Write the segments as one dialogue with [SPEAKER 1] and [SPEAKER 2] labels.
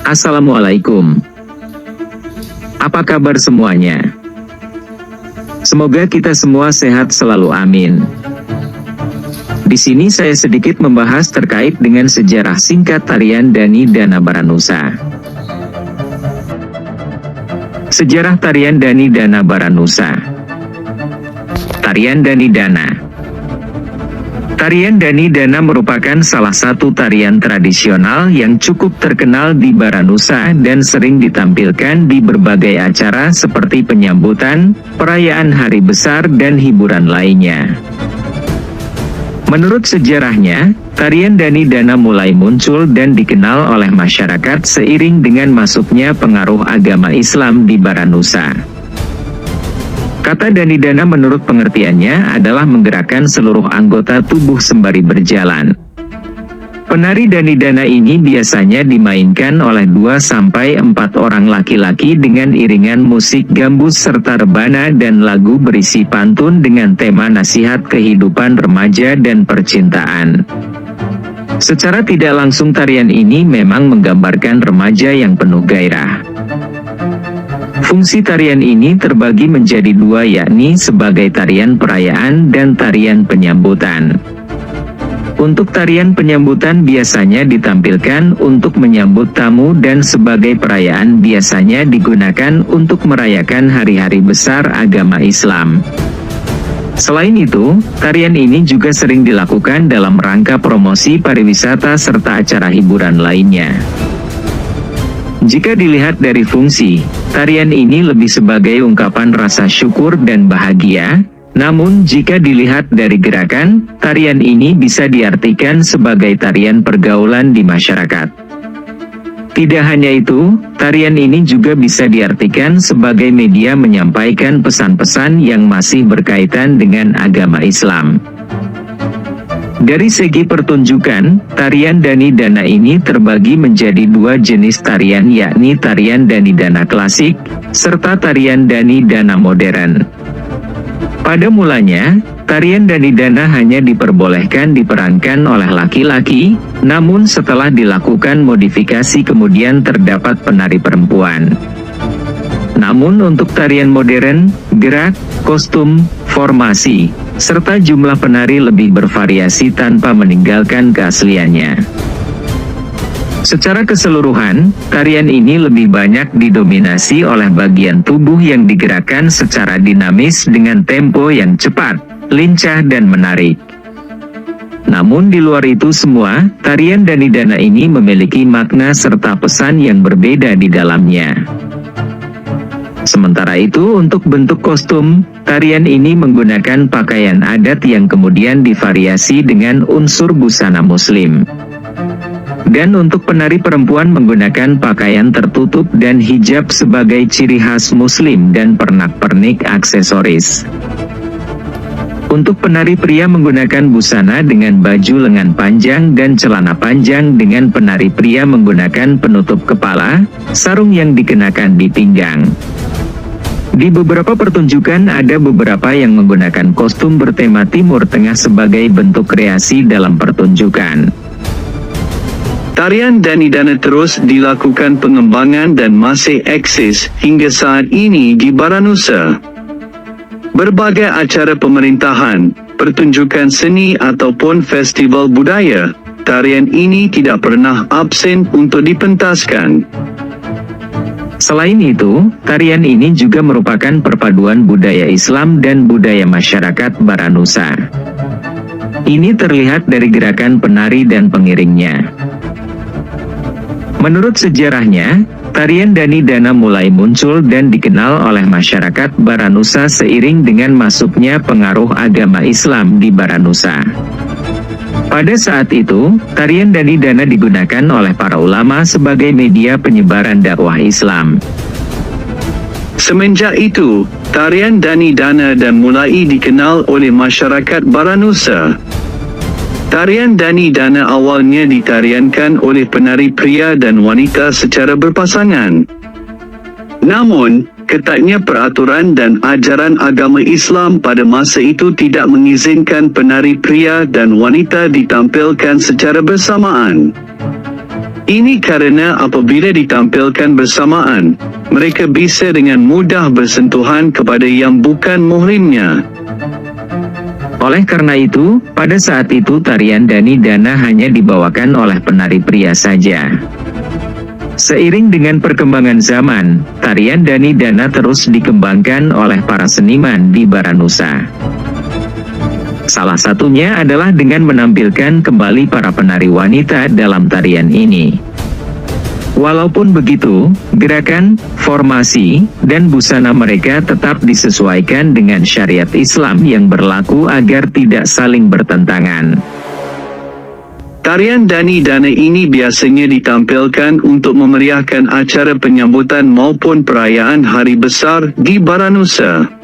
[SPEAKER 1] Assalamualaikum. Apa kabar semuanya? Semoga kita semua sehat selalu, amin. Di sini saya sedikit membahas terkait dengan sejarah singkat tarian Dhani Dana Baranusa. Sejarah tarian Dhani Dana Baranusa. Tarian Dhani Dana. Tarian Dhani Dana merupakan salah satu tarian tradisional yang cukup terkenal di Baranusa dan sering ditampilkan di berbagai acara seperti penyambutan, perayaan hari besar dan hiburan lainnya. Menurut sejarahnya, tarian Dhani Dana mulai muncul dan dikenal oleh masyarakat seiring dengan masuknya pengaruh agama Islam di Baranusa. Kata Dhani Dana menurut pengertiannya adalah menggerakkan seluruh anggota tubuh sembari berjalan. Penari Dhani Dana ini biasanya dimainkan oleh 2-4 orang laki-laki dengan iringan musik gambus serta rebana dan lagu berisi pantun dengan tema nasihat kehidupan remaja dan percintaan. Secara tidak langsung tarian ini memang menggambarkan remaja yang penuh gairah. Fungsi tarian ini terbagi menjadi dua, yakni sebagai tarian perayaan dan tarian penyambutan. Untuk tarian penyambutan biasanya ditampilkan untuk menyambut tamu dan sebagai perayaan biasanya digunakan untuk merayakan hari-hari besar agama Islam. Selain itu, tarian ini juga sering dilakukan dalam rangka promosi pariwisata serta acara hiburan lainnya. Jika dilihat dari fungsi, tarian ini lebih sebagai ungkapan rasa syukur dan bahagia, namun jika dilihat dari gerakan, tarian ini bisa diartikan sebagai tarian pergaulan di masyarakat. Tidak hanya itu, tarian ini juga bisa diartikan sebagai media menyampaikan pesan-pesan yang masih berkaitan dengan agama Islam. Dari segi pertunjukan, tarian Dhani Dana ini terbagi menjadi dua jenis tarian, yakni tarian Dhani Dana klasik, serta tarian Dhani Dana modern. Pada mulanya, tarian Dhani Dana hanya diperbolehkan diperankan oleh laki-laki, namun setelah dilakukan modifikasi kemudian terdapat penari perempuan. Namun untuk tarian modern, gerak, kostum, formasi, serta jumlah penari lebih bervariasi tanpa meninggalkan keasliannya. Secara keseluruhan, tarian ini lebih banyak didominasi oleh bagian tubuh yang digerakkan secara dinamis dengan tempo yang cepat, lincah dan menarik. Namun di luar itu semua, tarian Dhani Dana ini memiliki makna serta pesan yang berbeda di dalamnya. Sementara itu untuk bentuk kostum, tarian ini menggunakan pakaian adat yang kemudian divariasi dengan unsur busana muslim. Dan untuk penari perempuan menggunakan pakaian tertutup dan hijab sebagai ciri khas muslim dan pernak-pernik aksesoris. Untuk penari pria menggunakan busana dengan baju lengan panjang dan celana panjang, dengan penari pria menggunakan penutup kepala, sarung yang dikenakan di pinggang. Di beberapa pertunjukan ada beberapa yang menggunakan kostum bertema Timur Tengah sebagai bentuk kreasi dalam pertunjukan.
[SPEAKER 2] Tarian Dhani Dana terus dilakukan pengembangan dan masih eksis hingga saat ini di Baranusa. Berbagai acara pemerintahan, pertunjukan seni ataupun festival budaya, tarian ini tidak pernah absen untuk dipentaskan.
[SPEAKER 1] Selain itu, tarian ini juga merupakan perpaduan budaya Islam dan budaya masyarakat Baranusa. Ini terlihat dari gerakan penari dan pengiringnya. Menurut sejarahnya, tarian Dhani Dana mulai muncul dan dikenal oleh masyarakat Baranusa seiring dengan masuknya pengaruh agama Islam di Baranusa. Pada saat itu, tarian Dhani Dana digunakan oleh para ulama sebagai media penyebaran dakwah Islam.
[SPEAKER 2] Semenjak itu, tarian Dhani Dana dan mulai dikenal oleh masyarakat Baranusa. Tarian Dhani Dana awalnya ditariankan oleh penari pria dan wanita secara berpasangan. Namun, ketatnya peraturan dan ajaran agama Islam pada masa itu tidak mengizinkan penari pria dan wanita ditampilkan secara bersamaan. Ini karena apabila ditampilkan bersamaan, mereka bisa dengan mudah bersentuhan kepada yang bukan muhrimnya.
[SPEAKER 1] Oleh karena itu, pada saat itu tarian Dani Dana hanya dibawakan oleh penari pria saja. Seiring dengan perkembangan zaman, tarian Dani Dana terus dikembangkan oleh para seniman di Baranusa. Salah satunya adalah dengan menampilkan kembali para penari wanita dalam tarian ini. Walaupun begitu, gerakan, formasi, dan busana mereka tetap disesuaikan dengan syariat Islam yang berlaku agar tidak saling bertentangan.
[SPEAKER 2] Tarian Dani Dana ini biasanya ditampilkan untuk memeriahkan acara penyambutan maupun perayaan hari besar di Baranusa.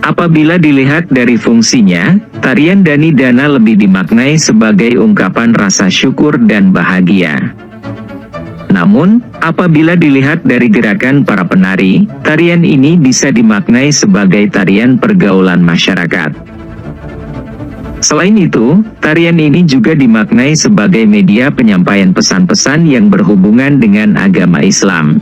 [SPEAKER 1] Apabila dilihat dari fungsinya, tarian Dani Dana lebih dimaknai sebagai ungkapan rasa syukur dan bahagia. Namun, apabila dilihat dari gerakan para penari, tarian ini bisa dimaknai sebagai tarian pergaulan masyarakat. Selain itu, tarian ini juga dimaknai sebagai media penyampaian pesan-pesan yang berhubungan dengan agama Islam.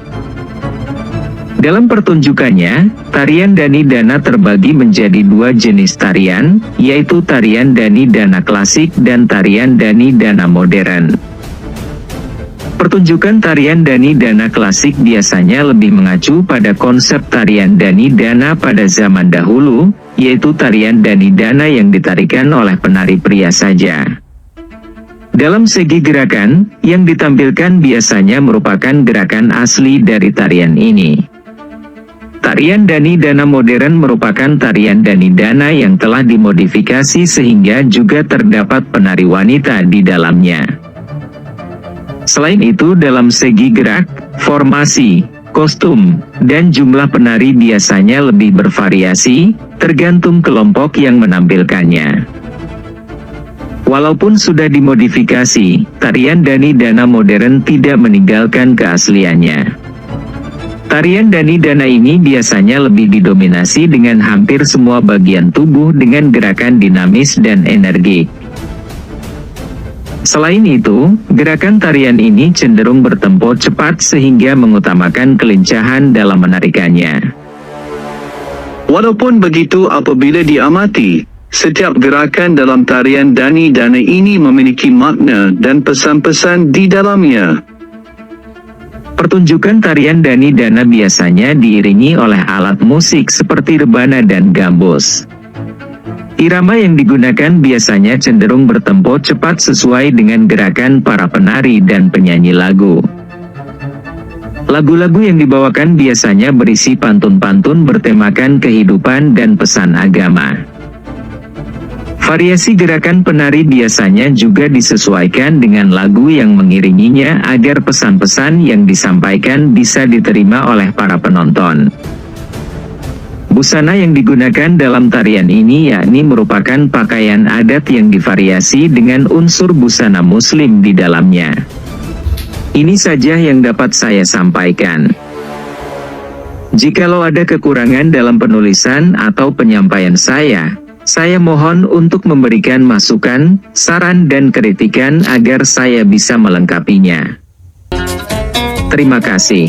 [SPEAKER 1] Dalam pertunjukannya, tarian Dani Dana terbagi menjadi dua jenis tarian, yaitu tarian Dani Dana klasik dan tarian Dani Dana modern. Pertunjukan tarian Dani Dana klasik biasanya lebih mengacu pada konsep tarian Dani Dana pada zaman dahulu, yaitu tarian Dani Dana yang ditarikan oleh penari pria saja. Dalam segi gerakan, yang ditampilkan biasanya merupakan gerakan asli dari tarian ini. Tarian Dani Dana modern merupakan tarian Dani Dana yang telah dimodifikasi sehingga juga terdapat penari wanita di dalamnya. Selain itu, dalam segi gerak, formasi, kostum, dan jumlah penari biasanya lebih bervariasi, tergantung kelompok yang menampilkannya. Walaupun sudah dimodifikasi, tarian Dani Dana modern tidak meninggalkan keasliannya. Tarian Dani Dana ini biasanya lebih didominasi dengan hampir semua bagian tubuh dengan gerakan dinamis dan energik. Selain itu, gerakan tarian ini cenderung bertempo cepat sehingga mengutamakan kelincahan dalam menarikannya.
[SPEAKER 2] Walaupun begitu, apabila diamati, setiap gerakan dalam tarian Dani Dana ini memiliki makna dan pesan-pesan di dalamnya.
[SPEAKER 1] Pertunjukan tarian Dani Dana biasanya diiringi oleh alat musik seperti rebana dan gambus. Irama yang digunakan biasanya cenderung bertempo cepat sesuai dengan gerakan para penari dan penyanyi lagu. Lagu-lagu yang dibawakan biasanya berisi pantun-pantun bertemakan kehidupan dan pesan agama. Variasi gerakan penari biasanya juga disesuaikan dengan lagu yang mengiringinya agar pesan-pesan yang disampaikan bisa diterima oleh para penonton. Busana yang digunakan dalam tarian ini yakni merupakan pakaian adat yang divariasi dengan unsur busana muslim di dalamnya. Ini saja yang dapat saya sampaikan. Jikalau ada kekurangan dalam penulisan atau penyampaian saya mohon untuk memberikan masukan, saran dan kritikan agar saya bisa melengkapinya. Terima kasih.